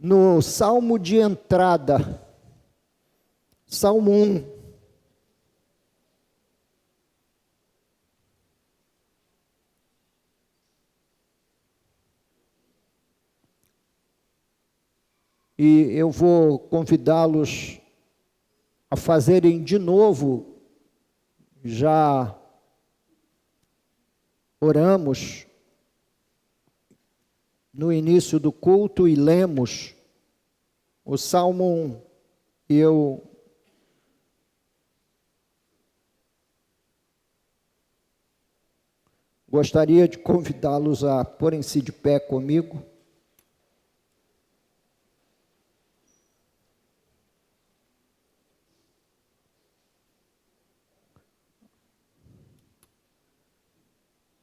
no salmo de entrada, Salmo 1. E eu vou convidá-los a fazerem de novo, já oramos no início do culto e lemos o Salmo 1. E eu gostaria de convidá-los a porem-se de pé comigo.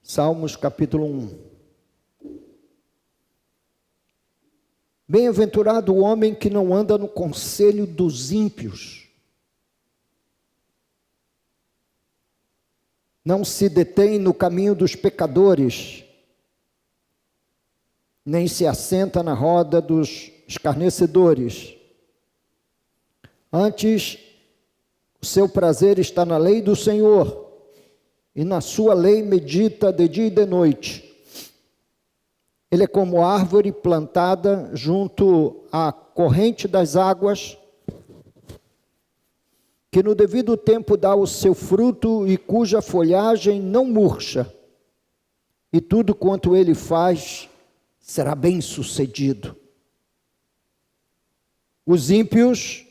Salmos capítulo 1. Bem-aventurado o homem que não anda no conselho dos ímpios, não se detém no caminho dos pecadores, nem se assenta na roda dos escarnecedores. Antes, o seu prazer está na lei do Senhor, e na sua lei medita de dia e de noite. Ele é como árvore plantada junto à corrente das águas, que no devido tempo dá o seu fruto e cuja folhagem não murcha, e tudo quanto ele faz será bem-sucedido. Os ímpios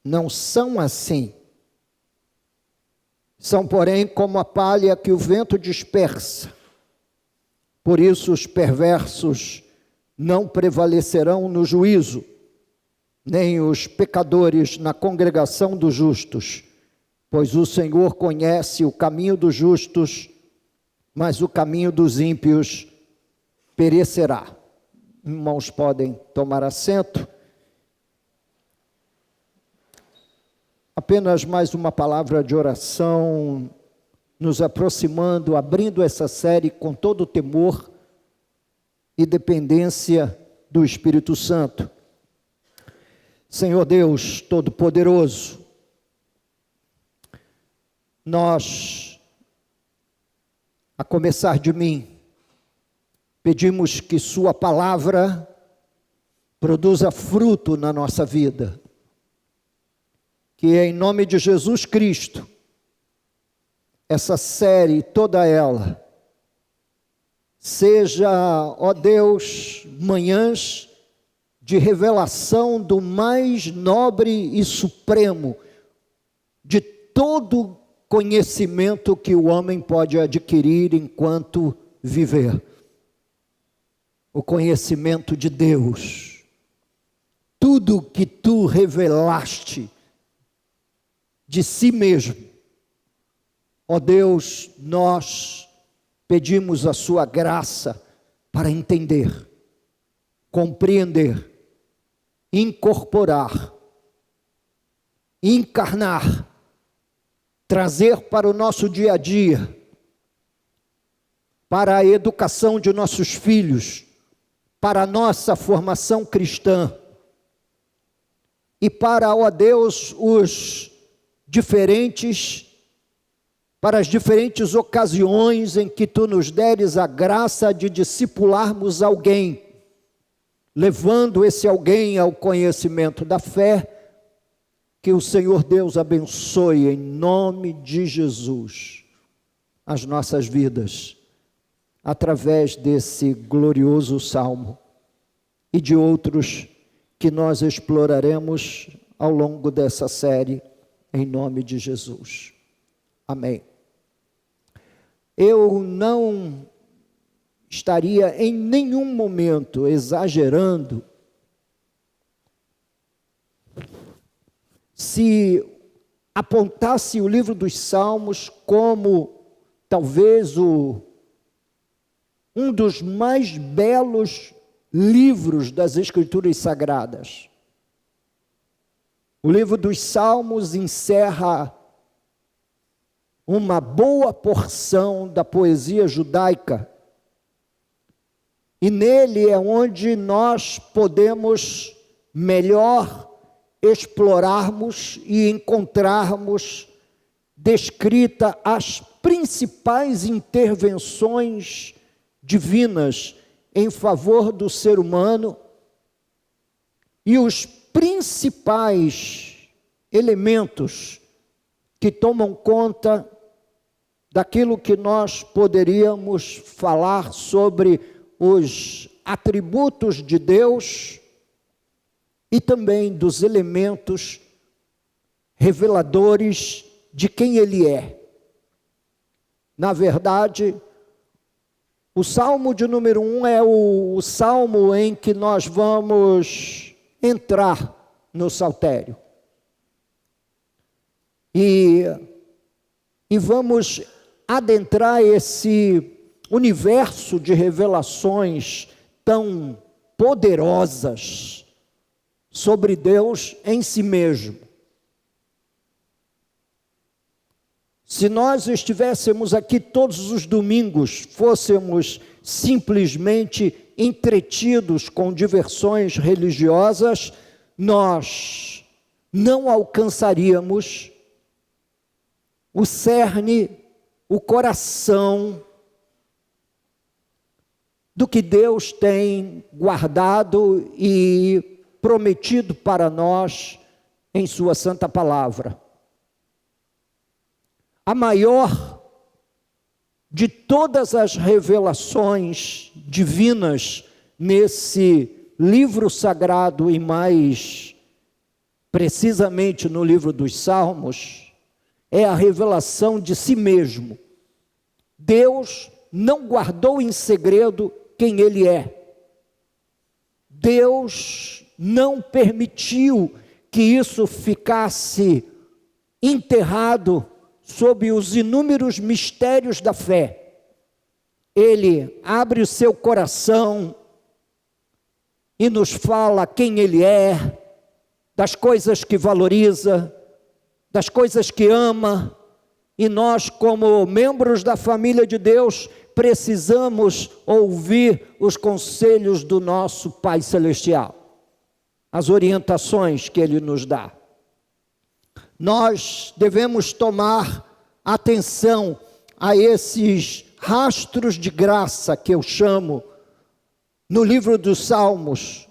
não são assim. São, porém, como a palha que o vento dispersa. Por isso os perversos não prevalecerão no juízo, nem os pecadores na congregação dos justos, pois o Senhor conhece o caminho dos justos, mas o caminho dos ímpios perecerá. Irmãos, podem tomar assento. Apenas mais uma palavra de oração, nos aproximando, abrindo essa série com todo o temor e dependência do Espírito Santo. Senhor Deus Todo-Poderoso, nós, a começar de mim, pedimos que Sua palavra produza fruto na nossa vida. Que em nome de Jesus Cristo, essa série, toda ela, seja, ó Deus, manhãs de revelação do mais nobre e supremo de todo conhecimento que o homem pode adquirir enquanto viver. O conhecimento de Deus. Tudo que Tu revelaste de si mesmo. Ó Deus, nós pedimos a Sua graça para entender, compreender, incorporar, encarnar, trazer para o nosso dia a dia, para a educação de nossos filhos, para a nossa formação cristã e para, ó Deus, para as diferentes ocasiões em que Tu nos deres a graça de discipularmos alguém, levando esse alguém ao conhecimento da fé. Que o Senhor Deus abençoe em nome de Jesus as nossas vidas, através desse glorioso salmo e de outros que nós exploraremos ao longo dessa série, em nome de Jesus. Amém. Eu não estaria em nenhum momento exagerando se apontasse o livro dos Salmos como talvez um dos mais belos livros das Escrituras Sagradas. O livro dos Salmos encerra uma boa porção da poesia judaica, e nele é onde nós podemos melhor explorarmos e encontrarmos descrita as principais intervenções divinas em favor do ser humano e os principais elementos que tomam conta daquilo que nós poderíamos falar sobre os atributos de Deus e também dos elementos reveladores de quem Ele é. Na verdade, o Salmo de número 1 é o salmo em que nós vamos entrar no saltério. E vamos adentrar esse universo de revelações tão poderosas sobre Deus em si mesmo. Se nós estivéssemos aqui todos os domingos, fôssemos simplesmente entretidos com diversões religiosas, nós não alcançaríamos o cerne, o coração do que Deus tem guardado e prometido para nós em sua santa palavra. A maior de todas as revelações divinas nesse livro sagrado e mais precisamente no livro dos Salmos, é a revelação de si mesmo. Deus não guardou em segredo quem Ele é. Deus não permitiu que isso ficasse enterrado sob os inúmeros mistérios da fé. Ele abre o seu coração e nos fala quem Ele é, das coisas que valoriza, das coisas que ama, e nós, como membros da família de Deus, precisamos ouvir os conselhos do nosso Pai Celestial, as orientações que Ele nos dá. Nós devemos tomar atenção a esses rastros de graça que eu chamo no livro dos Salmos,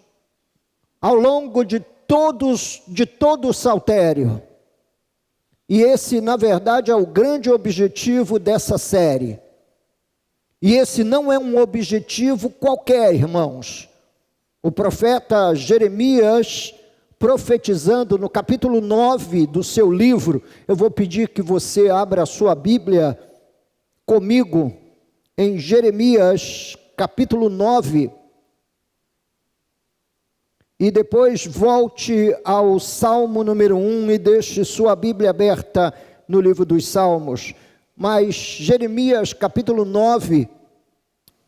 ao longo de todo o saltério. E esse, na verdade, é o grande objetivo dessa série. E esse não é um objetivo qualquer, irmãos. O profeta Jeremias, profetizando no capítulo 9 do seu livro, eu vou pedir que você abra a sua Bíblia comigo, em Jeremias, capítulo 9, e depois volte ao Salmo número 1 e deixe sua Bíblia aberta no livro dos Salmos. Mas Jeremias, capítulo 9,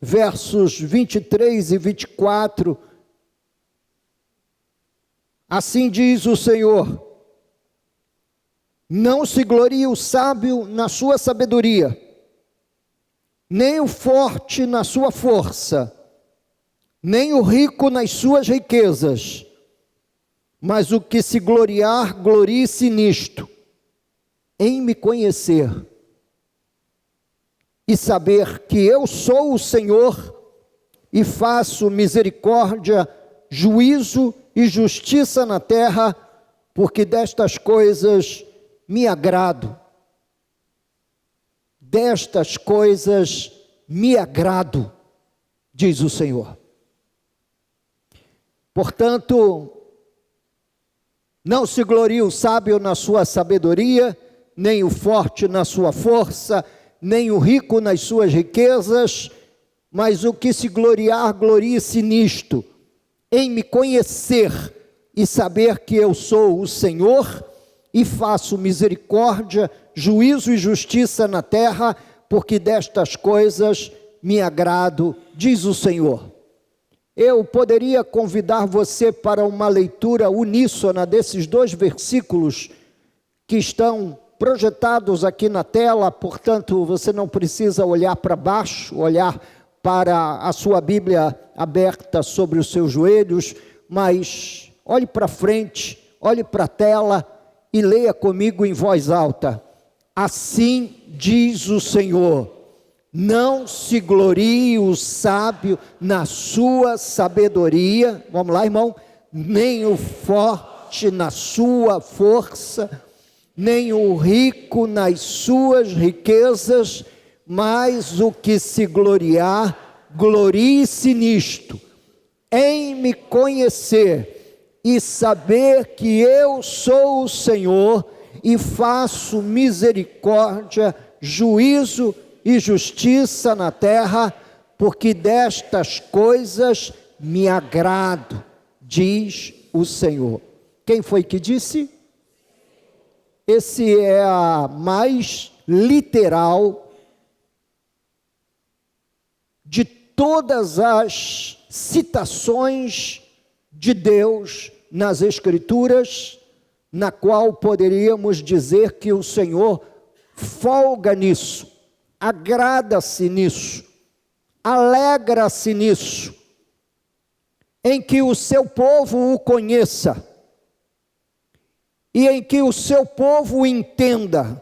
versos 23 e 24, assim diz o Senhor: não se glorie o sábio na sua sabedoria, nem o forte na sua força, nem o rico nas suas riquezas, mas o que se gloriar, glorie-se nisto, em me conhecer e saber que eu sou o Senhor e faço misericórdia, juízo e justiça na terra, porque destas coisas me agrado. Destas coisas me agrado, diz o Senhor. Portanto, não se glorie o sábio na sua sabedoria, nem o forte na sua força, nem o rico nas suas riquezas, mas o que se gloriar, glorie-se nisto, em me conhecer e saber que eu sou o Senhor e faço misericórdia, juízo e justiça na terra, porque destas coisas me agrado, diz o Senhor. Eu poderia convidar você para uma leitura uníssona desses dois versículos que estão projetados aqui na tela, portanto você não precisa olhar para baixo, olhar para a sua Bíblia aberta sobre os seus joelhos, mas olhe para frente, olhe para a tela e leia comigo em voz alta. Assim diz o Senhor: não se glorie o sábio na sua sabedoria, vamos lá, irmão, nem o forte na sua força, nem o rico nas suas riquezas, mas o que se gloriar, glorie-se nisto, em me conhecer e saber que eu sou o Senhor e faço misericórdia, juízo e justiça na terra, porque destas coisas me agrado, diz o Senhor. Quem foi que disse? Esse é a mais literal de todas as citações de Deus nas Escrituras, na qual poderíamos dizer que o Senhor folga nisso, agrada-se nisso, alegra-se nisso, em que o seu povo o conheça, e em que o seu povo entenda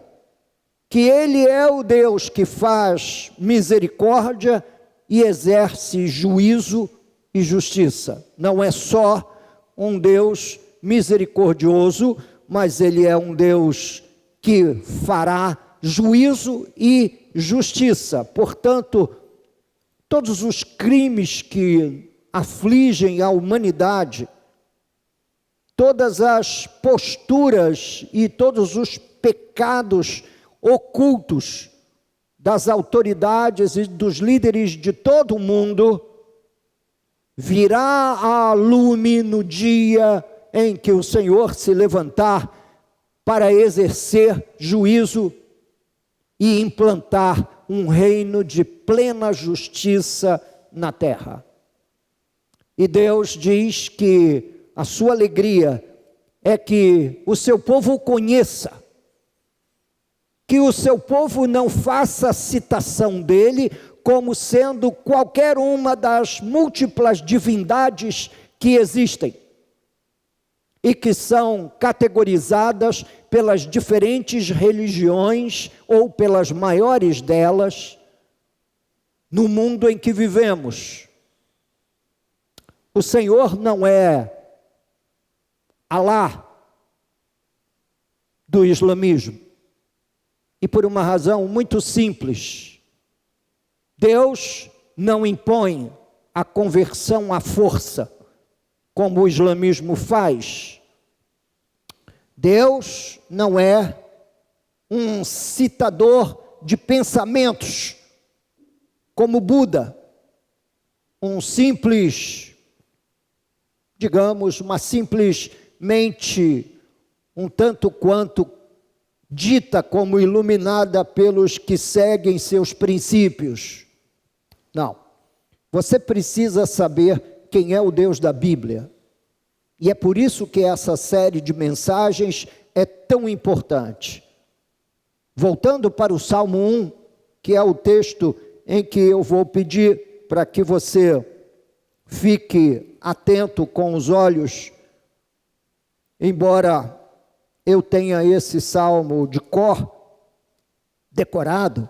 que Ele é o Deus que faz misericórdia e exerce juízo e justiça. Não é só um Deus misericordioso, mas Ele é um Deus que fará juízo e justiça. Portanto, todos os crimes que afligem a humanidade, todas as posturas e todos os pecados ocultos das autoridades e dos líderes de todo o mundo, virá a lume no dia em que o Senhor se levantar para exercer juízo e implantar um reino de plena justiça na terra. E Deus diz que a sua alegria é que o seu povo o conheça, que o seu povo não faça citação dele como sendo qualquer uma das múltiplas divindades que existem e que são categorizadas pelas diferentes religiões ou pelas maiores delas no mundo em que vivemos. O Senhor não é Alá do islamismo, e por uma razão muito simples: Deus não impõe a conversão à força, como o islamismo faz. Deus não é um citador de pensamentos, como Buda, um simples, digamos, uma simples mente um tanto quanto dita como iluminada pelos que seguem seus princípios. Não. Você precisa saber quem é o Deus da Bíblia. E é por isso que essa série de mensagens é tão importante. Voltando para o Salmo 1, que é o texto em que eu vou pedir para que você fique atento com os olhos. Embora eu tenha esse salmo de cor, decorado,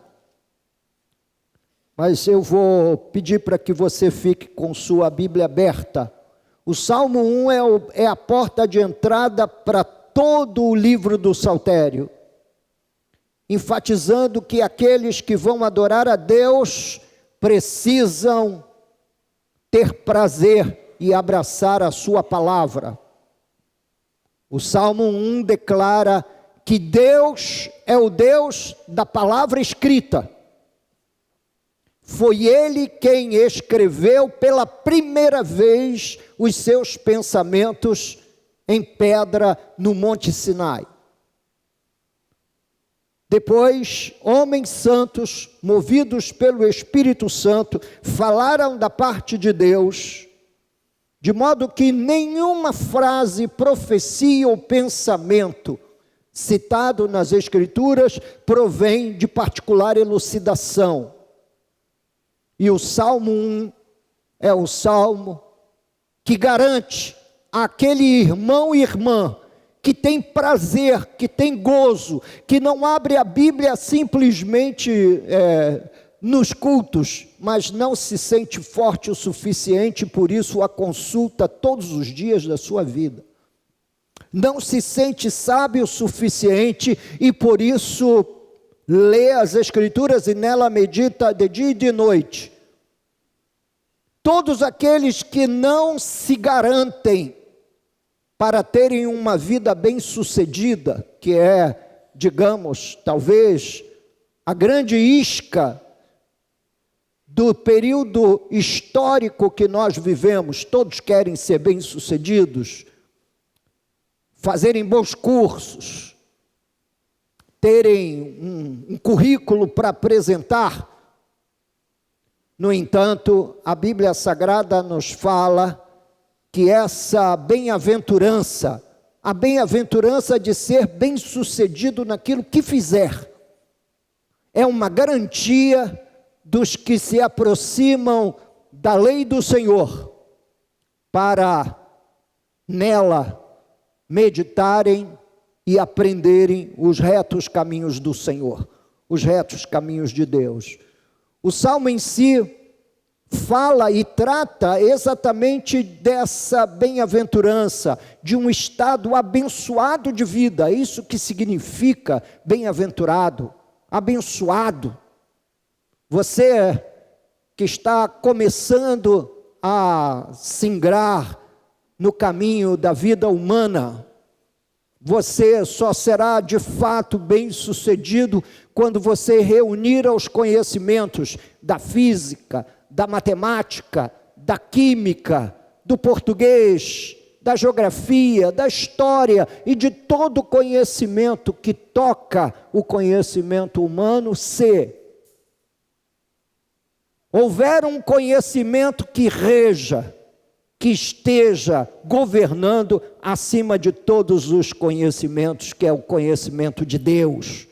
mas eu vou pedir para que você fique com sua Bíblia aberta. O Salmo 1 é a porta de entrada para todo o livro do Saltério, enfatizando que aqueles que vão adorar a Deus precisam ter prazer e abraçar a sua palavra. O Salmo 1 declara que Deus é o Deus da palavra escrita. Foi Ele quem escreveu pela primeira vez os seus pensamentos em pedra no Monte Sinai. Depois, homens santos, movidos pelo Espírito Santo, falaram da parte de Deus, de modo que nenhuma frase, profecia ou pensamento citado nas Escrituras provém de particular elucidação. E o Salmo 1 é o salmo que garante aquele irmão e irmã que tem prazer, que tem gozo, que não abre a Bíblia simplesmente nos cultos, mas não se sente forte o suficiente, por isso a consulta todos os dias da sua vida. Não se sente sábio o suficiente e por isso lê as Escrituras e nela medita de dia e de noite. Todos aqueles que não se garantem para terem uma vida bem-sucedida, que é, digamos, talvez a grande isca do período histórico que nós vivemos, todos querem ser bem-sucedidos, fazerem bons cursos, terem um currículo para apresentar. No entanto, a Bíblia Sagrada nos fala que essa bem-aventurança, a bem-aventurança de ser bem-sucedido naquilo que fizer, é uma garantia dos que se aproximam da lei do Senhor, para nela meditarem e aprenderem os retos caminhos do Senhor, os retos caminhos de Deus. O Salmo em si fala e trata exatamente dessa bem-aventurança, de um estado abençoado de vida. É isso que significa bem-aventurado, abençoado. Você que está começando a singrar no caminho da vida humana, você só será de fato bem-sucedido quando você reunir os conhecimentos da física, da matemática, da química, do português, da geografia, da história e de todo conhecimento que toca o conhecimento humano, se houver um conhecimento que reja, que esteja governando acima de todos os conhecimentos, que é o conhecimento de Deus.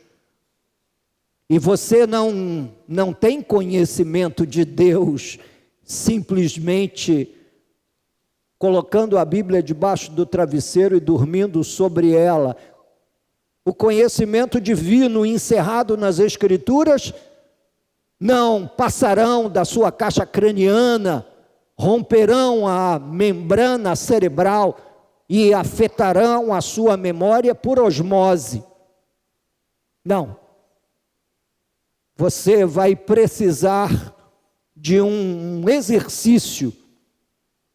E você não tem conhecimento de Deus simplesmente colocando a Bíblia debaixo do travesseiro e dormindo sobre ela. O conhecimento divino encerrado nas Escrituras não passarão da sua caixa craniana, romperão a membrana cerebral e afetarão a sua memória por osmose. Não. Você vai precisar de um exercício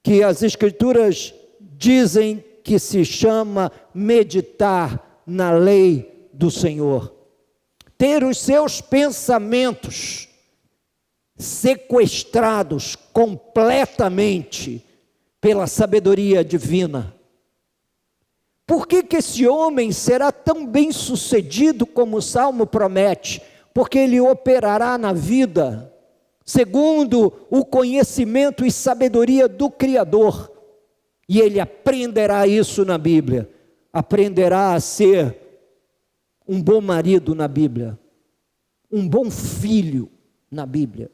que as Escrituras dizem que se chama meditar na lei do Senhor. Ter os seus pensamentos sequestrados completamente pela sabedoria divina. Por que esse homem será tão bem-sucedido como o Salmo promete? Porque ele operará na vida segundo o conhecimento e sabedoria do Criador, e ele aprenderá isso na Bíblia, aprenderá a ser um bom marido na Bíblia, um bom filho na Bíblia,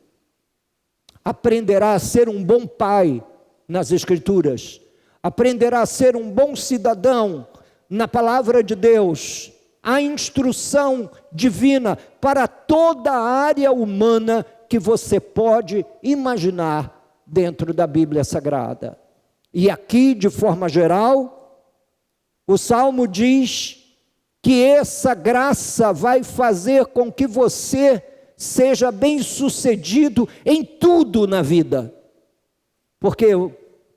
aprenderá a ser um bom pai nas Escrituras, aprenderá a ser um bom cidadão na palavra de Deus, a instrução divina para toda a área humana que você pode imaginar dentro da Bíblia Sagrada. E aqui, de forma geral, o Salmo diz que essa graça vai fazer com que você seja bem-sucedido em tudo na vida. Porque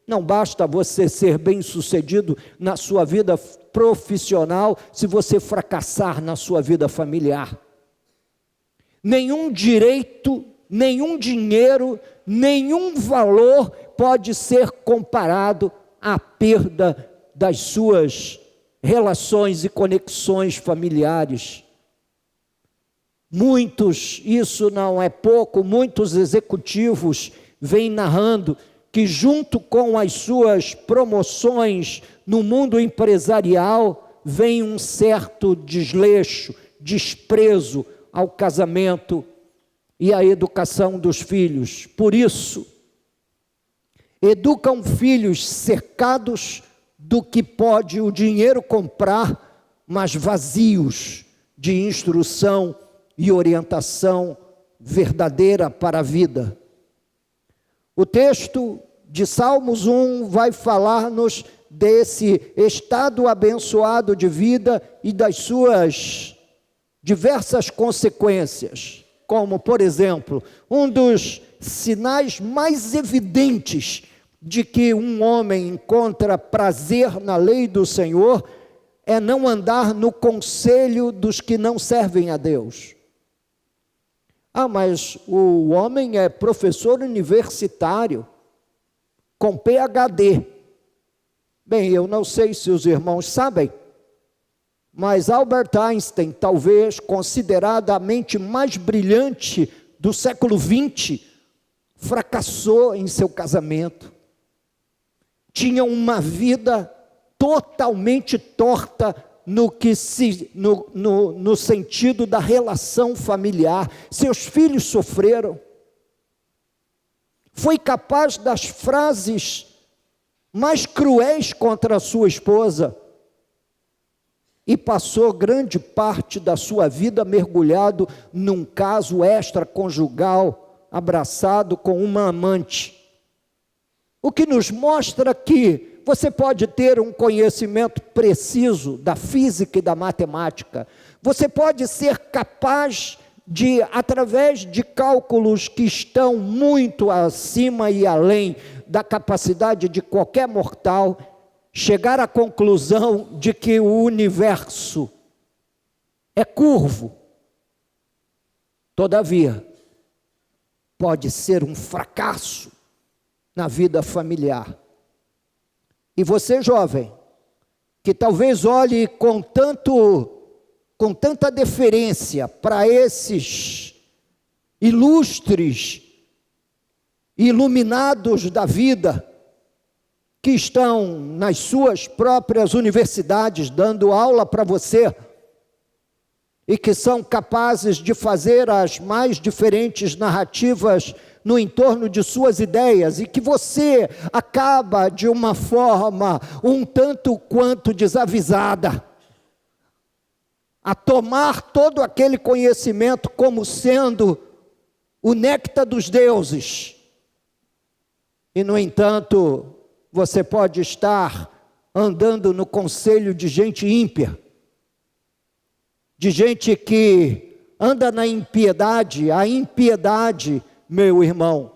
não basta você ser bem-sucedido na sua vida profissional se você fracassar na sua vida familiar. Nenhum direito, nenhum dinheiro, nenhum valor pode ser comparado à perda das suas relações e conexões familiares. Muitos, isso não é pouco, muitos executivos vêm narrando que junto com as suas promoções no mundo empresarial, vem um certo desleixo, desprezo ao casamento e à educação dos filhos. Por isso, educam filhos cercados do que pode o dinheiro comprar, mas vazios de instrução e orientação verdadeira para a vida. O texto de Salmos 1 vai falar-nos desse estado abençoado de vida e das suas diversas consequências, como, por exemplo, um dos sinais mais evidentes de que um homem encontra prazer na lei do Senhor é não andar no conselho dos que não servem a Deus. Ah, mas o homem é professor universitário, com PhD. Bem, eu não sei se os irmãos sabem, mas Albert Einstein, talvez considerada a mente mais brilhante do século XX, fracassou em seu casamento. Tinha uma vida totalmente torta no sentido da relação familiar. Seus filhos sofreram. Foi capaz das frases mais cruéis contra a sua esposa e passou grande parte da sua vida mergulhado num caso extraconjugal, abraçado com uma amante. O que nos mostra que você pode ter um conhecimento preciso da física e da matemática. Você pode ser capaz de, através de cálculos que estão muito acima e além da capacidade de qualquer mortal, chegar à conclusão de que o universo é curvo. Todavia, pode ser um fracasso na vida familiar. E você, jovem, que talvez olhe com tanta deferência para esses ilustres, iluminados da vida, que estão nas suas próprias universidades dando aula para você, e que são capazes de fazer as mais diferentes narrativas no entorno de suas ideias, e que você acaba de uma forma um tanto quanto desavisada a tomar todo aquele conhecimento como sendo o néctar dos deuses. E, no entanto, você pode estar andando no conselho de gente ímpia, de gente que anda na impiedade. A impiedade, meu irmão,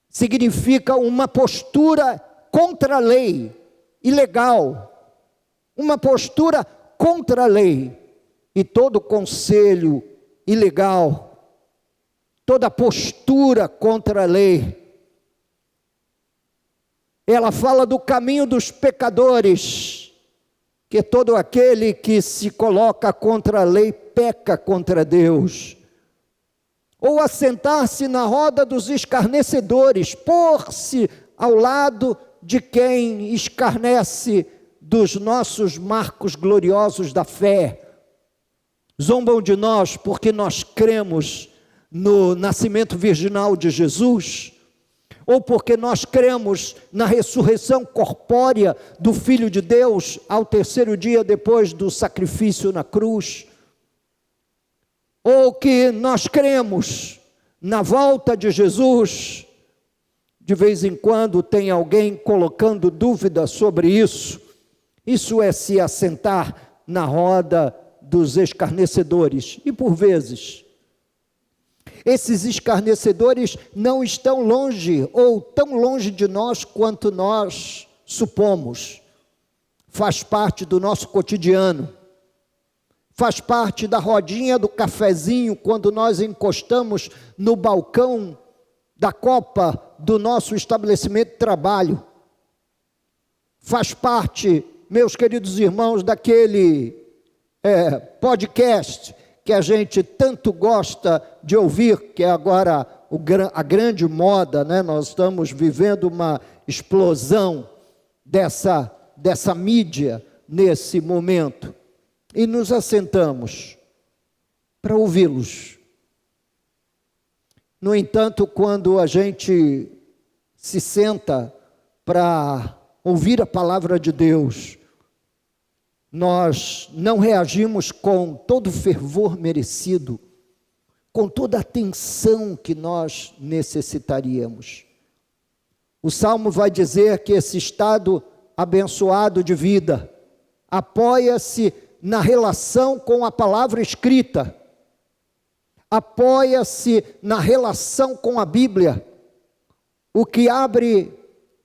significa uma postura contra a lei, ilegal, uma postura contra a lei. E todo conselho ilegal, toda postura contra a lei, ela fala do caminho dos pecadores, que todo aquele que se coloca contra a lei peca contra Deus. Ou assentar-se na roda dos escarnecedores, pôr-se ao lado de quem escarnece dos nossos marcos gloriosos da fé. Zombam de nós porque nós cremos no nascimento virginal de Jesus, ou porque nós cremos na ressurreição corpórea do Filho de Deus ao terceiro dia depois do sacrifício na cruz, ou que nós cremos na volta de Jesus. De vez em quando tem alguém colocando dúvida sobre isso. Isso é se assentar na roda dos escarnecedores. E por vezes, esses escarnecedores não estão longe, ou tão longe de nós quanto nós supomos. Faz parte do nosso cotidiano. Faz parte da rodinha do cafezinho, quando nós encostamos no balcão da copa do nosso estabelecimento de trabalho. Faz parte, meus queridos irmãos, daquele podcast que a gente tanto gosta de ouvir, que é agora a grande moda, né? Nós estamos vivendo uma explosão dessa mídia nesse momento. E nos assentamos para ouvi-los. No entanto, quando a gente se senta para ouvir a palavra de Deus, nós não reagimos com todo o fervor merecido, com toda a atenção que nós necessitaríamos. O Salmo vai dizer que esse estado abençoado de vida apoia-se na relação com a palavra escrita, apoia-se na relação com a Bíblia, o que abre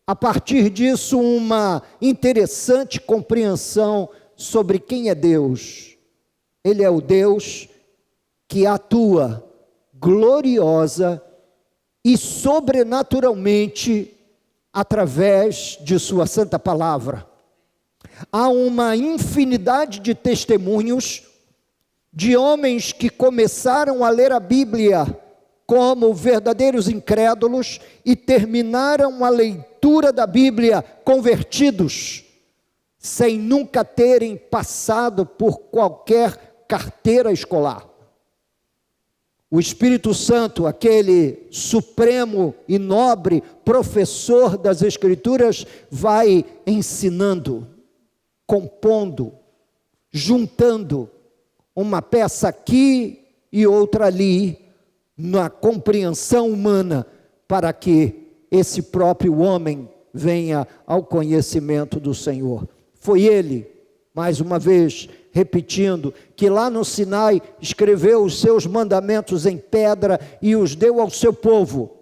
a partir disso uma interessante compreensão sobre quem é Deus. Ele é o Deus que atua gloriosa e sobrenaturalmente através de sua santa palavra. Há uma infinidade de testemunhos de homens que começaram a ler a Bíblia como verdadeiros incrédulos e terminaram a leitura da Bíblia convertidos, sem nunca terem passado por qualquer carteira escolar. O Espírito Santo, aquele supremo e nobre professor das Escrituras, vai ensinando, compondo, juntando uma peça aqui e outra ali, na compreensão humana, para que esse próprio homem venha ao conhecimento do Senhor. Foi ele, mais uma vez, repetindo, que lá no Sinai escreveu os seus mandamentos em pedra e os deu ao seu povo.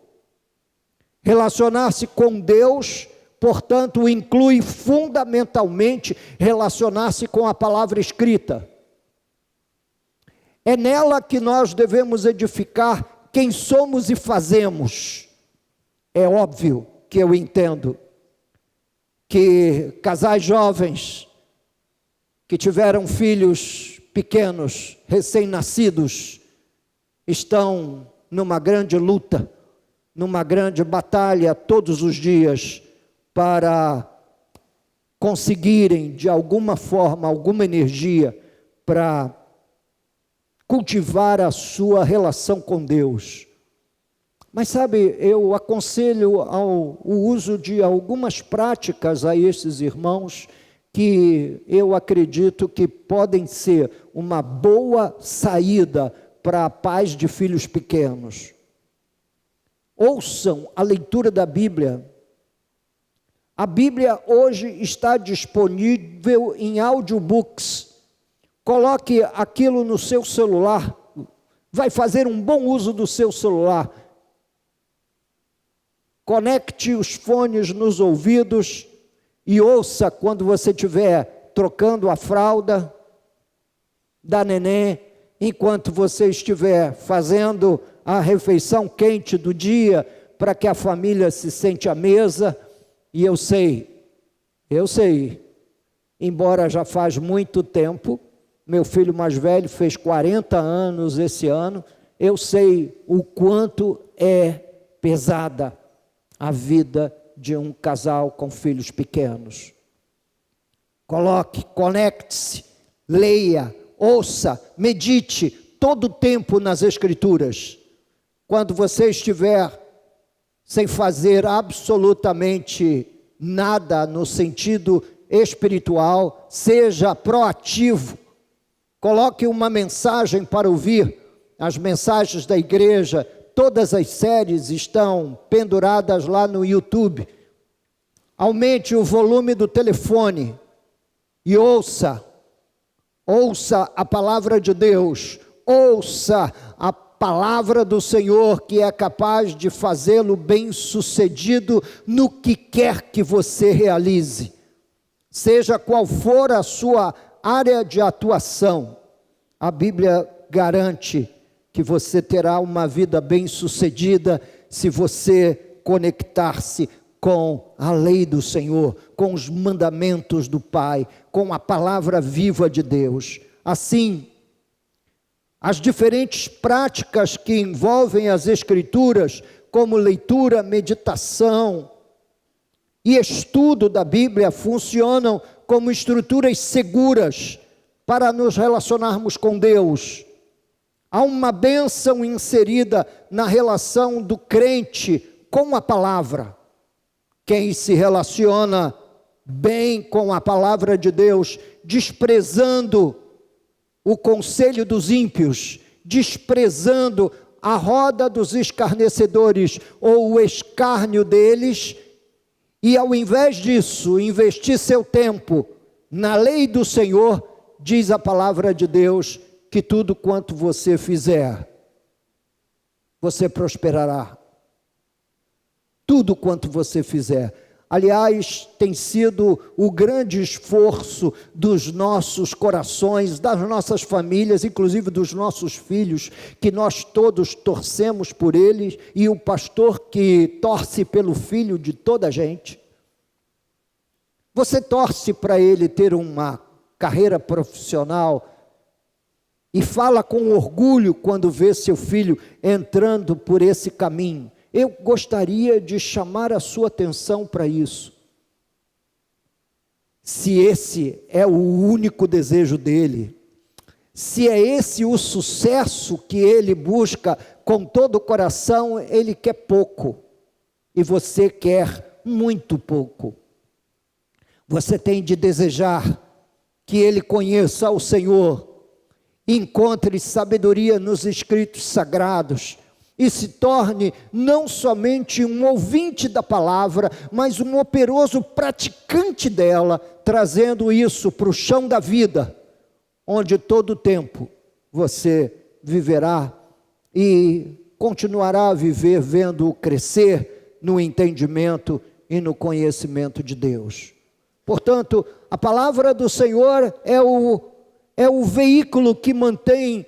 Relacionar-se com Deus, portanto, inclui fundamentalmente relacionar-se com a palavra escrita. É nela que nós devemos edificar quem somos e fazemos. É óbvio que eu entendo que casais jovens que tiveram filhos pequenos, recém-nascidos, estão numa grande luta, numa grande batalha todos os dias para conseguirem de alguma forma, alguma energia para cultivar a sua relação com Deus. Mas sabe, eu aconselho o uso de algumas práticas a esses irmãos que eu acredito que podem ser uma boa saída para pais de filhos pequenos. Ouçam a leitura da Bíblia. A Bíblia hoje está disponível em audiobooks. Coloque aquilo no seu celular. Vai fazer um bom uso do seu celular. Conecte os fones nos ouvidos e ouça quando você estiver trocando a fralda da neném, enquanto você estiver fazendo a refeição quente do dia, para que a família se sente à mesa. E eu sei, embora já faz muito tempo, meu filho mais velho fez 40 anos esse ano, eu sei o quanto é pesada a vida de um casal com filhos pequenos. Coloque, conecte-se, leia, ouça, medite todo o tempo nas Escrituras. Quando você estiver sem fazer absolutamente nada no sentido espiritual, seja proativo. Coloque uma mensagem para ouvir, as mensagens da igreja. Todas as séries estão penduradas lá no YouTube. Aumente o volume do telefone e ouça a palavra de Deus, ouça a palavra do Senhor, que é capaz de fazê-lo bem-sucedido no que quer que você realize. Seja qual for a sua área de atuação, a Bíblia garante que você terá uma vida bem-sucedida se você conectar-se com a lei do Senhor, com os mandamentos do Pai, com a palavra viva de Deus. Assim, as diferentes práticas que envolvem as Escrituras, como leitura, meditação e estudo da Bíblia, funcionam como estruturas seguras para nos relacionarmos com Deus. Há uma bênção inserida na relação do crente com a palavra. Quem se relaciona bem com a palavra de Deus, desprezando o conselho dos ímpios, desprezando a roda dos escarnecedores ou o escárnio deles, e ao invés disso, investir seu tempo na lei do Senhor, diz a palavra de Deus, que tudo quanto você fizer, você prosperará. Tudo quanto você fizer. Aliás, tem sido o grande esforço dos nossos corações, das nossas famílias, inclusive dos nossos filhos, que nós todos torcemos por eles, e o pastor que torce pelo filho de toda a gente. Você torce para ele ter uma carreira profissional e fala com orgulho quando vê seu filho entrando por esse caminho. Eu gostaria de chamar a sua atenção para isso. Se esse é o único desejo dele, se é esse o sucesso que ele busca com todo o coração, ele quer pouco e você quer muito pouco. Você tem de desejar que ele conheça o Senhor, encontre sabedoria nos escritos sagrados, e se torne não somente um ouvinte da palavra, mas um operoso praticante dela, trazendo isso para o chão da vida, onde todo o tempo você viverá e continuará a viver vendo-o crescer no entendimento e no conhecimento de Deus. Portanto, a palavra do Senhor é o veículo que mantém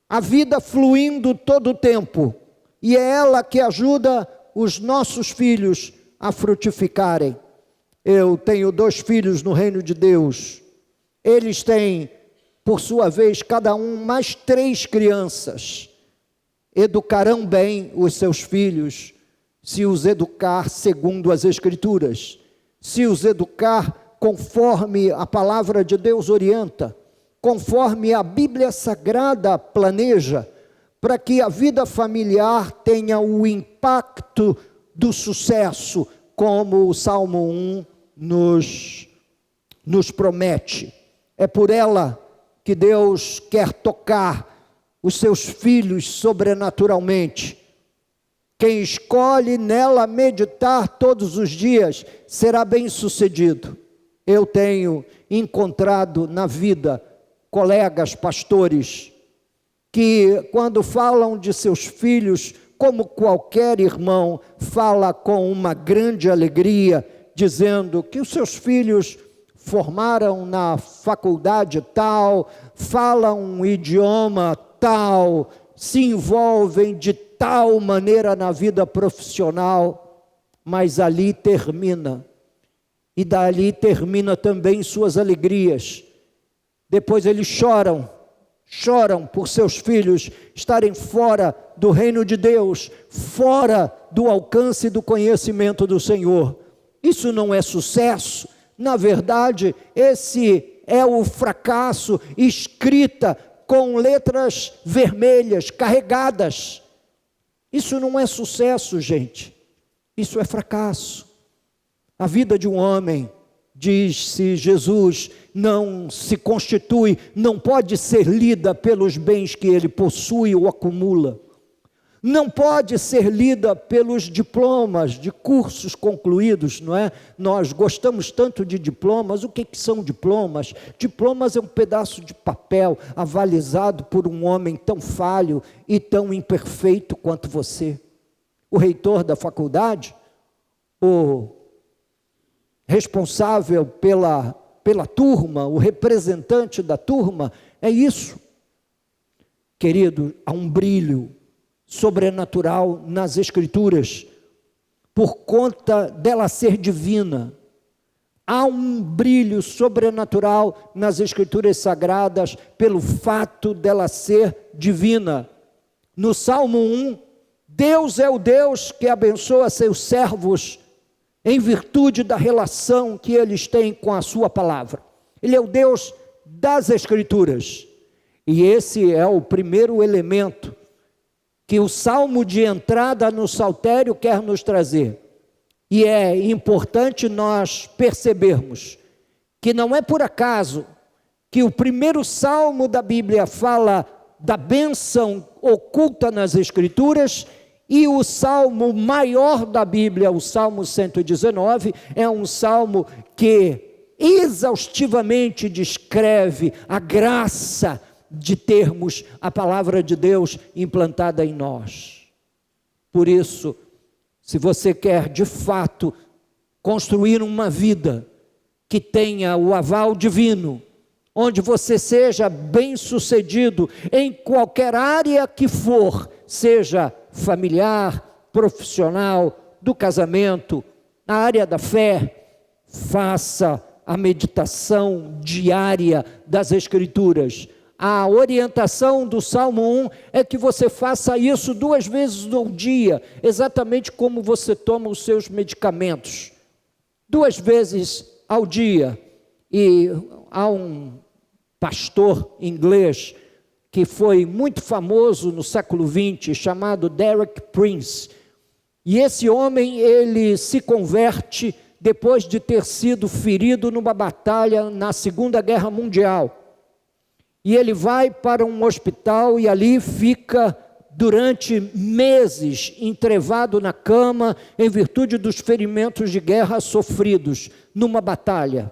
a vida fluindo todo o tempo, e é ela que ajuda os nossos filhos a frutificarem. Eu tenho 2 filhos no reino de Deus, eles têm, por sua vez, cada um mais 3 crianças. Educarão bem os seus filhos, se os educar segundo as Escrituras, se os educar conforme a palavra de Deus orienta, conforme a Bíblia Sagrada planeja, para que a vida familiar tenha o impacto do sucesso, como o Salmo 1 nos promete. É por ela que Deus quer tocar os seus filhos sobrenaturalmente. Quem escolhe nela meditar todos os dias será bem-sucedido. Eu tenho encontrado na vida colegas pastores que, quando falam de seus filhos, como qualquer irmão, fala com uma grande alegria, dizendo que os seus filhos formaram na faculdade tal, falam um idioma tal, se envolvem de tal maneira na vida profissional, mas ali termina. E dali termina também suas alegrias. Depois eles choram por seus filhos estarem fora do reino de Deus, fora do alcance do conhecimento do Senhor. Isso não é sucesso. Na verdade, esse é o fracasso escrita com letras vermelhas, carregadas. Isso não é sucesso, gente. Isso é fracasso. A vida de um homem, diz-se Jesus, não se constitui, não pode ser lida pelos bens que ele possui ou acumula. Não pode ser lida pelos diplomas de cursos concluídos, não é? Nós gostamos tanto de diplomas. O que são diplomas? Diplomas é um pedaço de papel avalizado por um homem tão falho e tão imperfeito quanto você. O reitor da faculdade, o responsável pela turma, o representante da turma, é isso. Querido, há um brilho sobrenatural nas Escrituras, por conta dela ser divina. Há um brilho sobrenatural nas Escrituras Sagradas, pelo fato dela ser divina. No Salmo 1, Deus é o Deus que abençoa seus servos, em virtude da relação que eles têm com a sua palavra. Ele é o Deus das Escrituras. E esse é o primeiro elemento que o salmo de entrada no saltério quer nos trazer. E é importante nós percebermos que não é por acaso que o primeiro salmo da Bíblia fala da bênção oculta nas Escrituras, e o salmo maior da Bíblia, o Salmo 119, é um salmo que exaustivamente descreve a graça de termos a palavra de Deus implantada em nós. Por isso, se você quer de fato construir uma vida que tenha o aval divino, onde você seja bem-sucedido em qualquer área que for, seja familiar, profissional, do casamento, na área da fé, faça a meditação diária das Escrituras. A orientação do Salmo 1 é que você faça isso 2 vezes no dia, exatamente como você toma os seus medicamentos. 2 vezes ao dia. E há um pastor inglês que foi muito famoso no século XX, chamado Derek Prince. E esse homem, ele se converte depois de ter sido ferido numa batalha na Segunda Guerra Mundial. E ele vai para um hospital e ali fica durante meses entrevado na cama em virtude dos ferimentos de guerra sofridos numa batalha.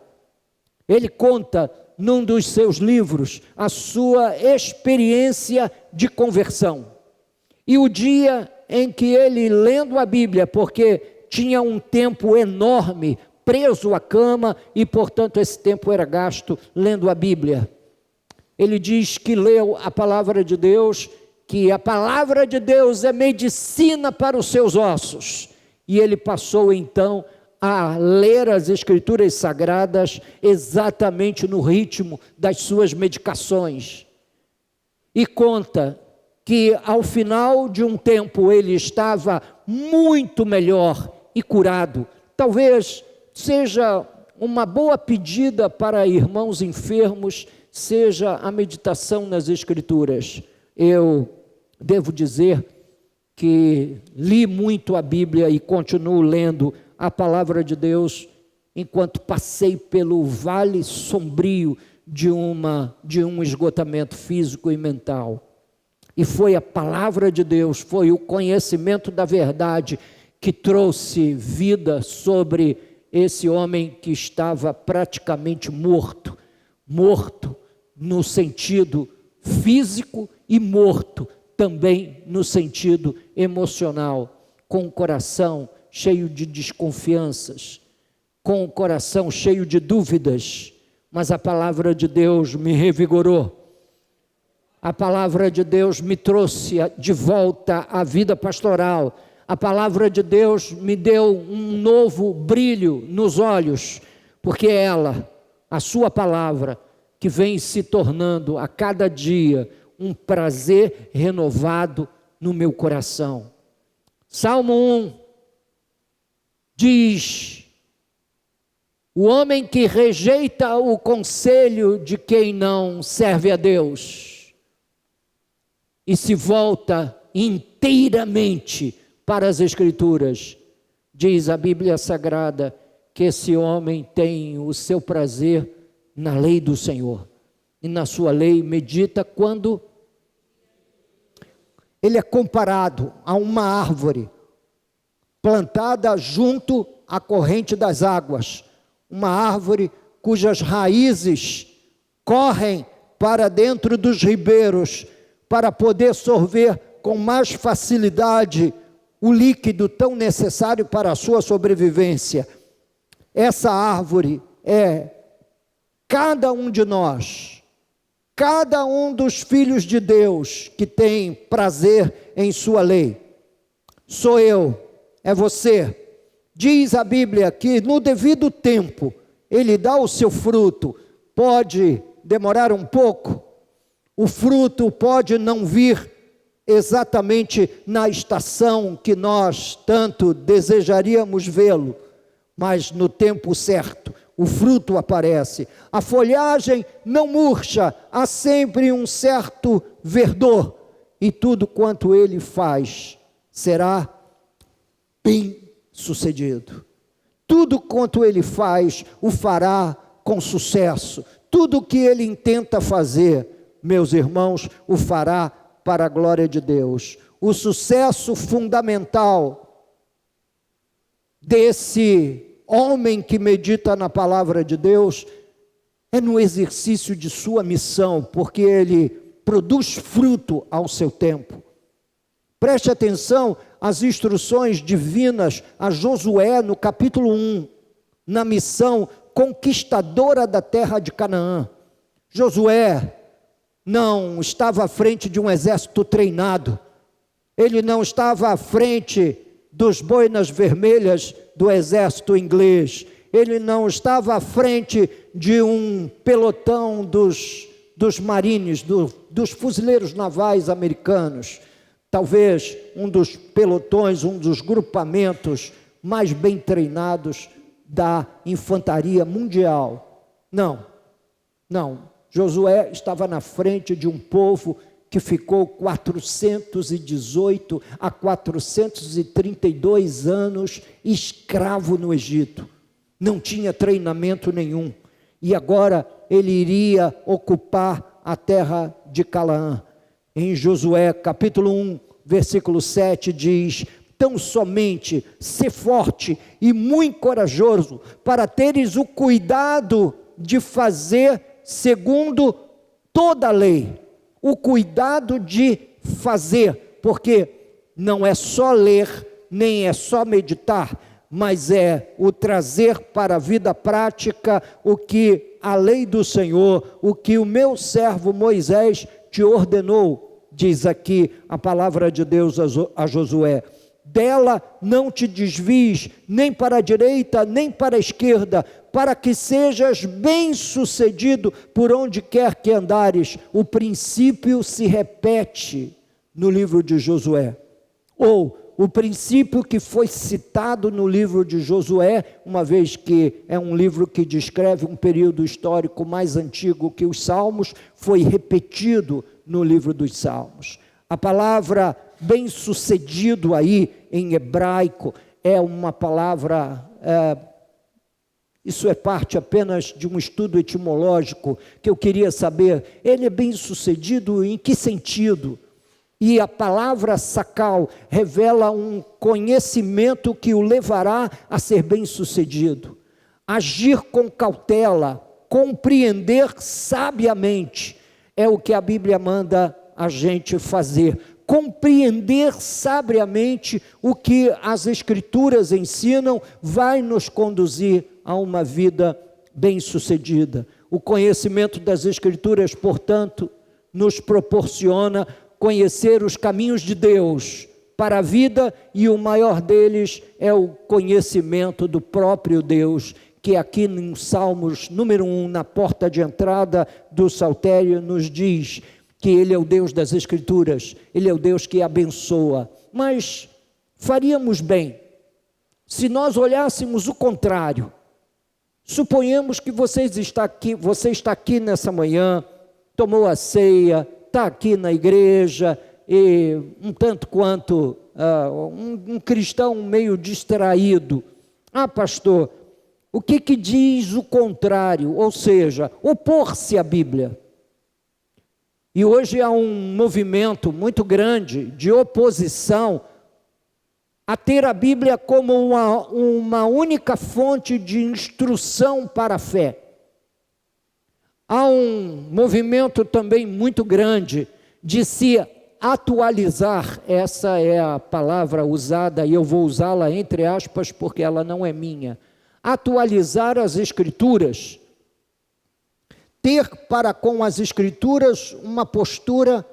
Ele conta num dos seus livros a sua experiência de conversão. E o dia em que ele, lendo a Bíblia, porque tinha um tempo enorme preso à cama e, portanto, esse tempo era gasto lendo a Bíblia. Ele diz que leu a palavra de Deus, que a palavra de Deus é medicina para os seus ossos. E ele passou então a ler as Escrituras Sagradas exatamente no ritmo das suas medicações. E conta que ao final de um tempo ele estava muito melhor e curado. Talvez seja uma boa pedida para irmãos enfermos, seja a meditação nas Escrituras. Eu devo dizer que li muito a Bíblia e continuo lendo a palavra de Deus enquanto passei pelo vale sombrio de um esgotamento físico e mental. E foi a palavra de Deus, foi o conhecimento da verdade que trouxe vida sobre esse homem que estava praticamente morto no sentido físico e morto também no sentido emocional, com o coração cheio de desconfianças, com o coração cheio de dúvidas, mas a palavra de Deus me revigorou. A palavra de Deus me trouxe de volta à vida pastoral. A palavra de Deus me deu um novo brilho nos olhos, porque é ela, a sua palavra, que vem se tornando a cada dia um prazer renovado no meu coração. Salmo 1 diz: o homem que rejeita o conselho de quem não serve a Deus e se volta inteiramente para as Escrituras, diz a Bíblia Sagrada que esse homem tem o seu prazer na lei do Senhor, e na sua lei medita. Quando ele é comparado a uma árvore plantada junto à corrente das águas, uma árvore cujas raízes correm para dentro dos ribeiros, para poder sorver com mais facilidade o líquido tão necessário para a sua sobrevivência. Essa árvore é cada um de nós, cada um dos filhos de Deus que tem prazer em sua lei. Sou eu, é você. Diz a Bíblia que no devido tempo ele dá o seu fruto. Pode demorar um pouco, o fruto pode não vir exatamente na estação que nós tanto desejaríamos vê-lo, mas no tempo certo o fruto aparece. A folhagem não murcha, há sempre um certo verdor, e tudo quanto ele faz será bem sucedido. Tudo quanto ele faz, o fará com sucesso. Tudo que ele intenta fazer, meus irmãos, o fará para a glória de Deus. O sucesso fundamental desse homem que medita na palavra de Deus é no exercício de sua missão, porque ele produz fruto ao seu tempo. Preste atenção às instruções divinas a Josué no capítulo 1, na missão conquistadora da terra de Canaã. Josué não estava à frente de um exército treinado, ele não estava à frente dos boinas vermelhas do exército inglês, ele não estava à frente de um pelotão dos marines, dos fuzileiros navais americanos, talvez um dos pelotões, um dos grupamentos mais bem treinados da infantaria mundial. Não, Josué estava na frente de um povo que ficou 418 a 432 anos escravo no Egito. Não tinha treinamento nenhum. E agora ele iria ocupar a terra de Canaã. Em Josué capítulo 1, versículo 7 diz: tão somente sê forte e muito corajoso, para teres o cuidado de fazer segundo toda a lei. O cuidado de fazer, porque não é só ler, nem é só meditar, mas é o trazer para a vida prática o que a lei do Senhor, o que o meu servo Moisés te ordenou, diz aqui a palavra de Deus a Josué. Dela não te desvies, nem para a direita, nem para a esquerda, para que sejas bem-sucedido por onde quer que andares. O princípio se repete no livro de Josué, ou o princípio que foi citado no livro de Josué, uma vez que é um livro que descreve um período histórico mais antigo que os Salmos, foi repetido no livro dos Salmos. A palavra bem-sucedido aí em hebraico é uma palavra, isso é parte apenas de um estudo etimológico que eu queria saber. Ele é bem-sucedido em que sentido? E a palavra sacal revela um conhecimento que o levará a ser bem-sucedido. Agir com cautela, compreender sabiamente, é o que a Bíblia manda a gente fazer. Compreender sabiamente o que as Escrituras ensinam vai nos conduzir a uma vida bem-sucedida. O conhecimento das Escrituras, portanto, nos proporciona conhecer os caminhos de Deus para a vida, e o maior deles é o conhecimento do próprio Deus, que aqui no Salmos número 1, na porta de entrada do saltério, nos diz que Ele é o Deus das Escrituras, Ele é o Deus que abençoa. Mas faríamos bem se nós olhássemos o contrário. Suponhamos que você está aqui nessa manhã, tomou a ceia, está aqui na igreja, e um tanto quanto um cristão meio distraído. Pastor, o que diz o contrário? Ou seja, opor-se à Bíblia. E hoje há um movimento muito grande de oposição a ter a Bíblia como uma única fonte de instrução para a fé. Há um movimento também muito grande de se atualizar, essa é a palavra usada e eu vou usá-la entre aspas porque ela não é minha. Atualizar as Escrituras, ter para com as Escrituras uma postura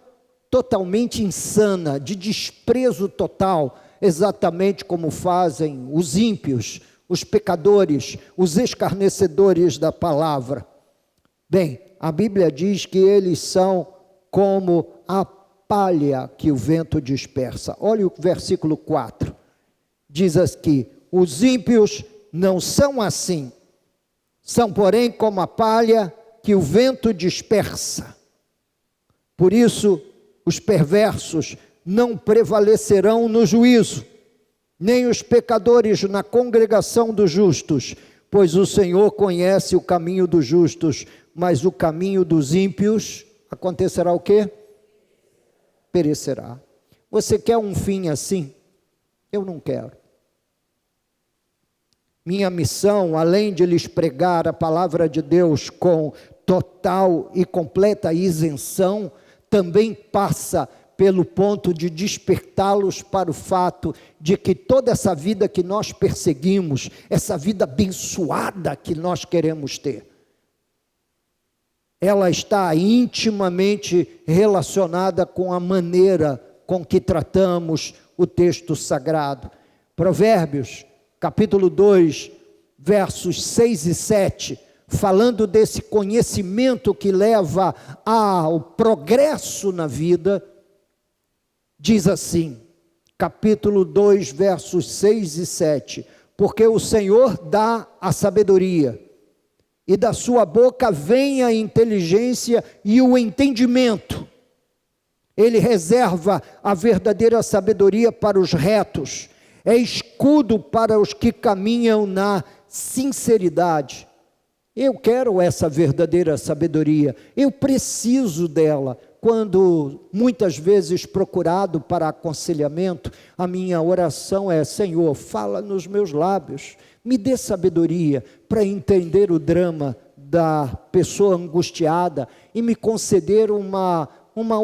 totalmente insana, de desprezo total, exatamente como fazem os ímpios, os pecadores, os escarnecedores da palavra. Bem, a Bíblia diz que eles são como a palha que o vento dispersa. Olha o versículo 4, diz aqui: os ímpios não são assim, são porém como a palha que o vento dispersa. Por isso, os perversos não prevalecerão no juízo, nem os pecadores na congregação dos justos, pois o Senhor conhece o caminho dos justos, mas o caminho dos ímpios, acontecerá o quê? Perecerá. Você quer um fim assim? Eu não quero. Minha missão, além de lhes pregar a palavra de Deus com total e completa isenção, também passa pelo ponto de despertá-los para o fato de que toda essa vida que nós perseguimos, essa vida abençoada que nós queremos ter, ela está intimamente relacionada com a maneira com que tratamos o texto sagrado. Provérbios, capítulo 2, versos 6 e 7, falando desse conhecimento que leva ao progresso na vida, diz assim, capítulo 2, versos 6 e 7, porque o Senhor dá a sabedoria, e da sua boca vem a inteligência e o entendimento. Ele reserva a verdadeira sabedoria para os retos, é escudo para os que caminham na sinceridade. Eu quero essa verdadeira sabedoria, eu preciso dela. Quando muitas vezes procurado para aconselhamento, a minha oração é: Senhor, fala nos meus lábios, me dê sabedoria para entender o drama da pessoa angustiada e me conceder uma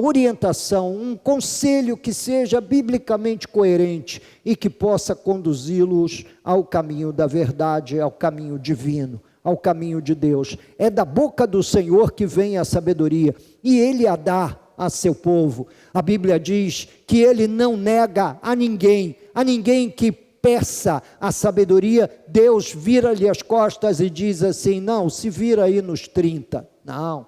orientação, um conselho que seja biblicamente coerente e que possa conduzi-los ao caminho da verdade, ao caminho divino, ao caminho de Deus. É da boca do Senhor que vem a sabedoria, e Ele a dá a seu povo. A Bíblia diz que Ele não nega a ninguém que peça a sabedoria, Deus vira-lhe as costas e diz assim: não, se vira aí nos 30, não.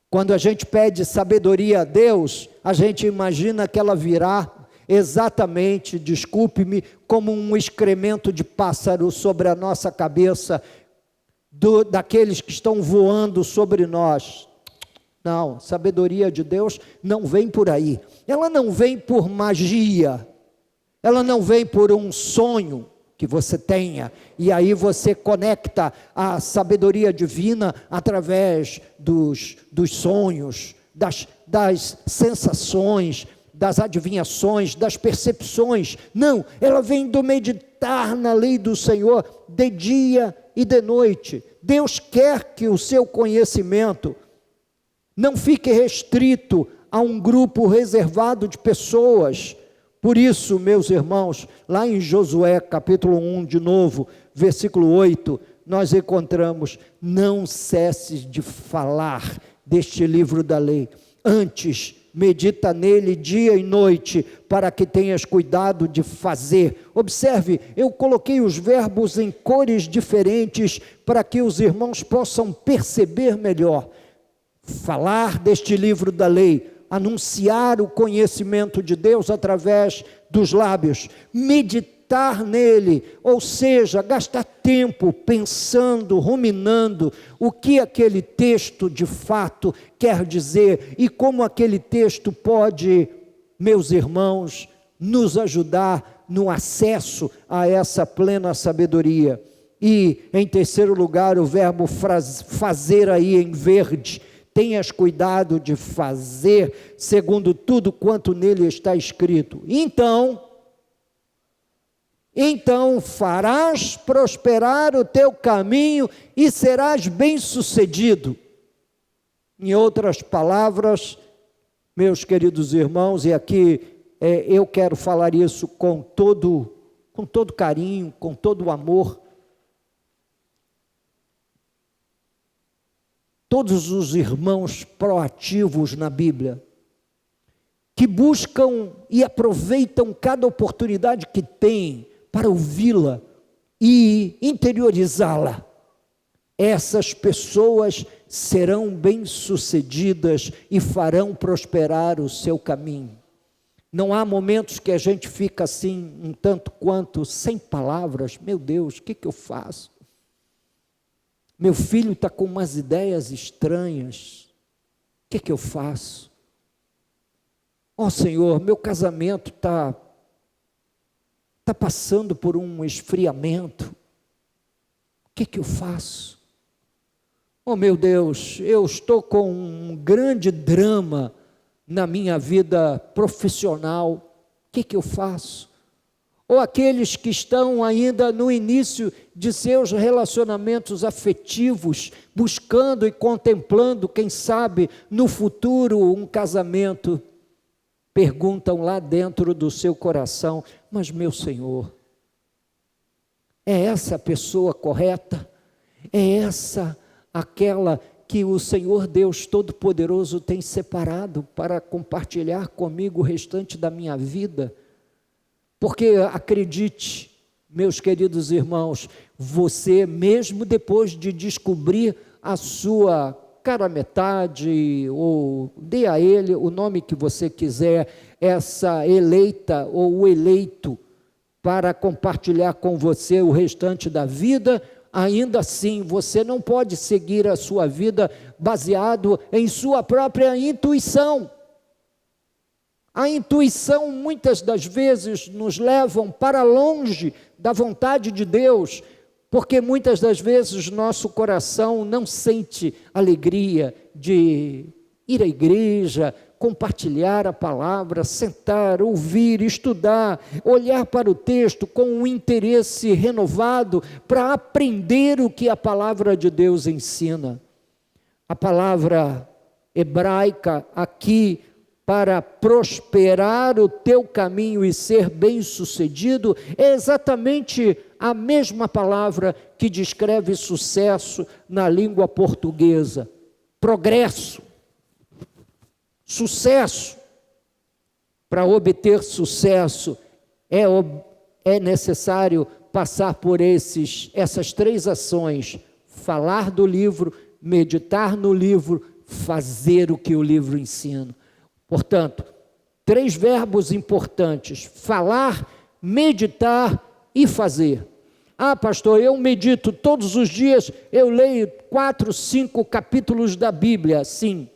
Quando a gente pede sabedoria a Deus, a gente imagina que ela virá exatamente, desculpe-me, como um excremento de pássaro sobre a nossa cabeça, daqueles que estão voando sobre nós. Não, sabedoria de Deus não vem por aí, ela não vem por magia, ela não vem por um sonho que você tenha, e aí você conecta a sabedoria divina através dos sonhos, das sensações, das adivinhações, das percepções. Não, ela vem do meditar na lei do Senhor de dia e de noite. Deus quer que o seu conhecimento não fique restrito a um grupo reservado de pessoas. Por isso, meus irmãos, lá em Josué capítulo 1, de novo, versículo 8, nós encontramos: não cesses de falar deste livro da lei, antes medita nele dia e noite, para que tenhas cuidado de fazer. Observe, eu coloquei os verbos em cores diferentes, para que os irmãos possam perceber melhor. Falar deste livro da lei, anunciar o conhecimento de Deus através dos lábios, meditar nele, ou seja, gastar tempo pensando, ruminando o que aquele texto de fato quer dizer e como aquele texto pode, meus irmãos, nos ajudar no acesso a essa plena sabedoria. E, em terceiro lugar, o verbo fazer aí em verde: tenhas cuidado de fazer segundo tudo quanto nele está escrito. Então farás prosperar o teu caminho e serás bem-sucedido. Em outras palavras, meus queridos irmãos, e aqui eu quero falar isso com todo carinho, com todo amor. Todos os irmãos proativos na Bíblia, que buscam e aproveitam cada oportunidade que têm para ouvi-la e interiorizá-la, essas pessoas serão bem-sucedidas e farão prosperar o seu caminho. Não há momentos que a gente fica assim, um tanto quanto sem palavras. Meu Deus, o que eu faço? Meu filho está com umas ideias estranhas, o que eu faço? Ó Senhor, meu casamento está passando por um esfriamento. O que eu faço? Oh meu Deus, eu estou com um grande drama na minha vida profissional. O que eu faço? Ou aqueles que estão ainda no início de seus relacionamentos afetivos, buscando e contemplando, quem sabe, no futuro um casamento, perguntam lá dentro do seu coração: mas meu Senhor, é essa a pessoa correta? É essa aquela que o Senhor Deus Todo-Poderoso tem separado para compartilhar comigo o restante da minha vida? Porque acredite, meus queridos irmãos, você mesmo depois de descobrir a sua cara metade, ou dê a ele o nome que você quiser, essa eleita ou o eleito, para compartilhar com você o restante da vida, ainda assim você não pode seguir a sua vida baseado em sua própria intuição. A intuição muitas das vezes nos levam para longe da vontade de Deus, porque muitas das vezes nosso coração não sente alegria de ir à igreja, compartilhar a palavra, sentar, ouvir, estudar, olhar para o texto com um interesse renovado para aprender o que a palavra de Deus ensina. A palavra hebraica aqui, para prosperar o teu caminho e ser bem-sucedido, é exatamente a mesma palavra que descreve sucesso na língua portuguesa: progresso, sucesso. Para obter sucesso é necessário passar por essas três ações: falar do livro, meditar no livro, fazer o que o livro ensina. Portanto, três verbos importantes: falar, meditar e fazer. Ah, pastor, eu medito todos os dias, eu leio 4, 5 capítulos da Bíblia. Sim.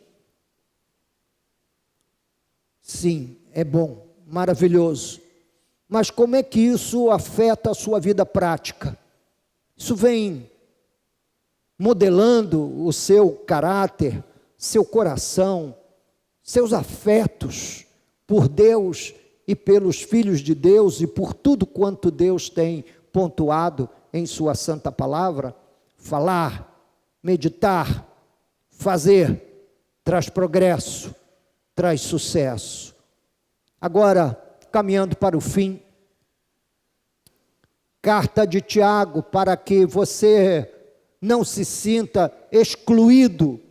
Sim, é bom, maravilhoso. Mas como é que isso afeta a sua vida prática? Isso vem modelando o seu caráter, seu coração, seus afetos por Deus e pelos filhos de Deus e por tudo quanto Deus tem pontuado em sua santa palavra. Falar, meditar, fazer, traz progresso, traz sucesso. Agora, caminhando para o fim, carta de Tiago, para que você não se sinta excluído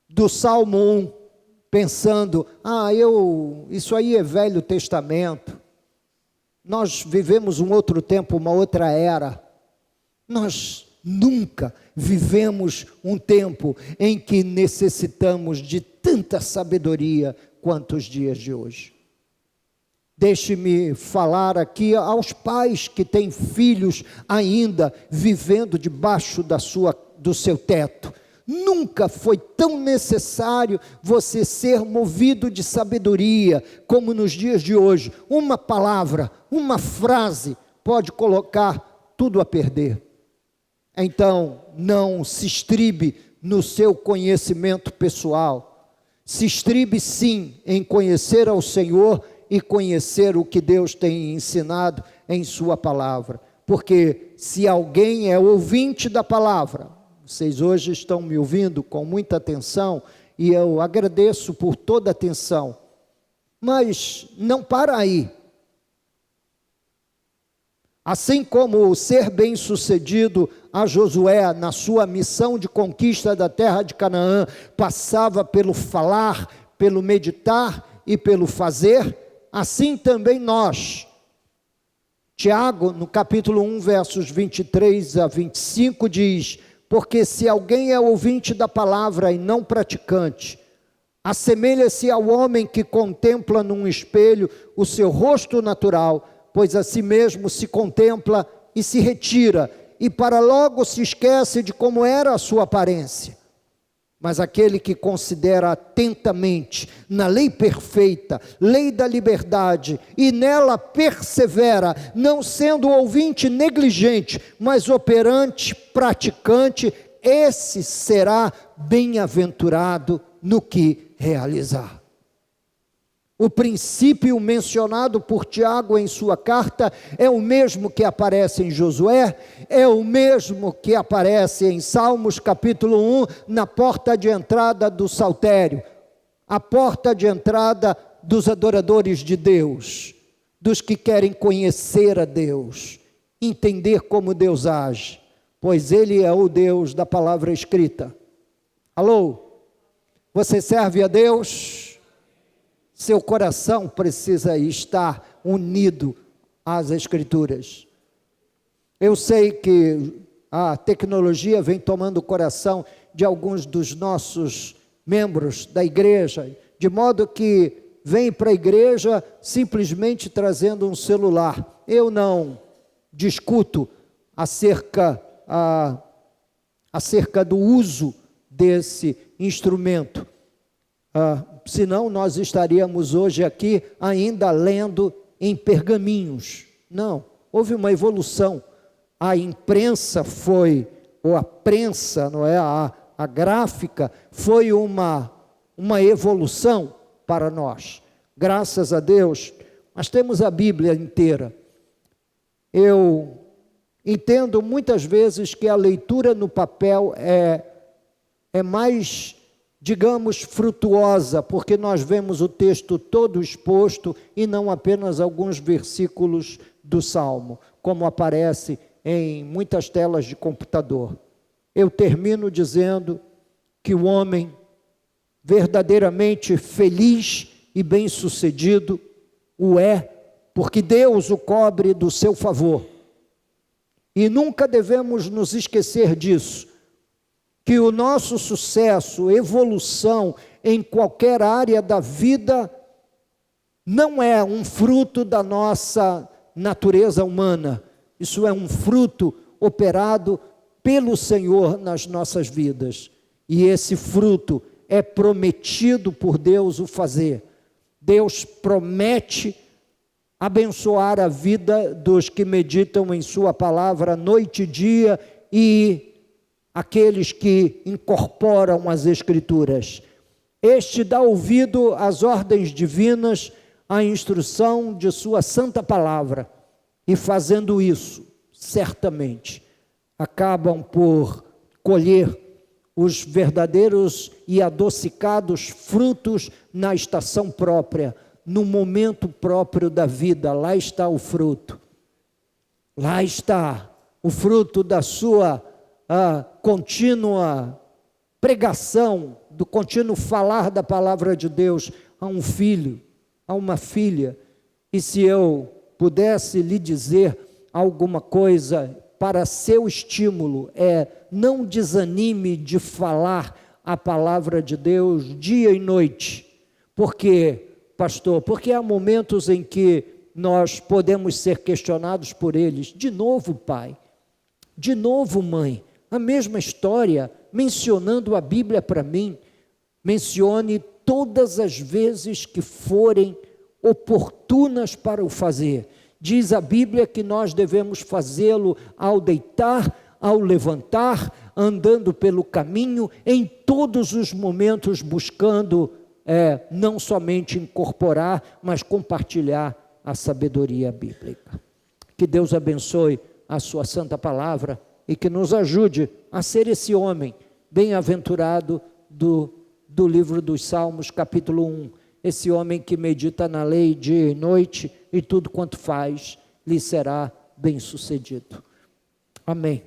do Salmo 1, pensando: isso aí é Velho Testamento, nós vivemos um outro tempo, uma outra era. Nós nunca vivemos um tempo em que necessitamos de tanta sabedoria quanto os dias de hoje. Deixe-me falar aqui aos pais que têm filhos ainda vivendo debaixo do seu teto. Nunca foi tão necessário você ser movido de sabedoria como nos dias de hoje. Uma palavra, uma frase pode colocar tudo a perder. Então, não se estribe no seu conhecimento pessoal. Se estribe sim em conhecer ao Senhor e conhecer o que Deus tem ensinado em sua palavra. Porque se alguém é ouvinte da palavra, vocês hoje estão me ouvindo com muita atenção e eu agradeço por toda a atenção, mas não para aí. Assim como o ser bem-sucedido a Josué na sua missão de conquista da terra de Canaã passava pelo falar, pelo meditar e pelo fazer, assim também nós. Tiago, no capítulo 1, versos 23 a 25, diz: porque se alguém é ouvinte da palavra e não praticante, assemelha-se ao homem que contempla num espelho o seu rosto natural, pois a si mesmo se contempla e se retira, e para logo se esquece de como era a sua aparência. Mas aquele que considera atentamente na lei perfeita, lei da liberdade, e nela persevera, não sendo ouvinte negligente, mas operante, praticante, esse será bem-aventurado no que realizar. O princípio mencionado por Tiago em sua carta é o mesmo que aparece em Josué, é o mesmo que aparece em Salmos capítulo 1, na porta de entrada do saltério, a porta de entrada dos adoradores de Deus, dos que querem conhecer a Deus, entender como Deus age, pois Ele é o Deus da palavra escrita. Alô? Você serve a Deus? Seu coração precisa estar unido às Escrituras. Eu sei que a tecnologia vem tomando o coração de alguns dos nossos membros da igreja, de modo que vem para a igreja simplesmente trazendo um celular. Eu não discuto acerca do uso desse instrumento. Senão nós estaríamos hoje aqui ainda lendo em pergaminhos. Não, houve uma evolução. A imprensa foi, ou a prensa, não é? A gráfica foi uma evolução para nós. Graças a Deus, nós temos a Bíblia inteira. Eu entendo muitas vezes que a leitura no papel é mais, digamos, frutuosa, porque nós vemos o texto todo exposto e não apenas alguns versículos do Salmo, como aparece em muitas telas de computador. Eu termino dizendo que o homem verdadeiramente feliz e bem-sucedido o é, porque Deus o cobre do seu favor. E nunca devemos nos esquecer disso, que o nosso sucesso, evolução em qualquer área da vida não é um fruto da nossa natureza humana. Isso é um fruto operado pelo Senhor nas nossas vidas. E esse fruto é prometido por Deus o fazer. Deus promete abençoar a vida dos que meditam em sua palavra noite e dia e aqueles que incorporam as Escrituras. Este dá ouvido às ordens divinas, à instrução de sua santa palavra, e fazendo isso, certamente, acabam por colher os verdadeiros e adocicados frutos na estação própria, no momento próprio da vida. Lá está o fruto. Lá está o fruto da sua contínua pregação, do contínuo falar da palavra de Deus a um filho, a uma filha. E se eu pudesse lhe dizer alguma coisa para seu estímulo, não desanime de falar a palavra de Deus dia e noite. Por quê, pastor? Porque há momentos em que nós podemos ser questionados por eles. De novo, pai. De novo, mãe. A mesma história, mencionando a Bíblia para mim. Mencione todas as vezes que forem oportunas para o fazer. Diz a Bíblia que nós devemos fazê-lo ao deitar, ao levantar, andando pelo caminho, em todos os momentos buscando não somente incorporar, mas compartilhar a sabedoria bíblica. Que Deus abençoe a sua santa palavra e que nos ajude a ser esse homem bem-aventurado do livro dos Salmos, capítulo 1. Esse homem que medita na lei dia e noite, e tudo quanto faz lhe será bem-sucedido. Amém.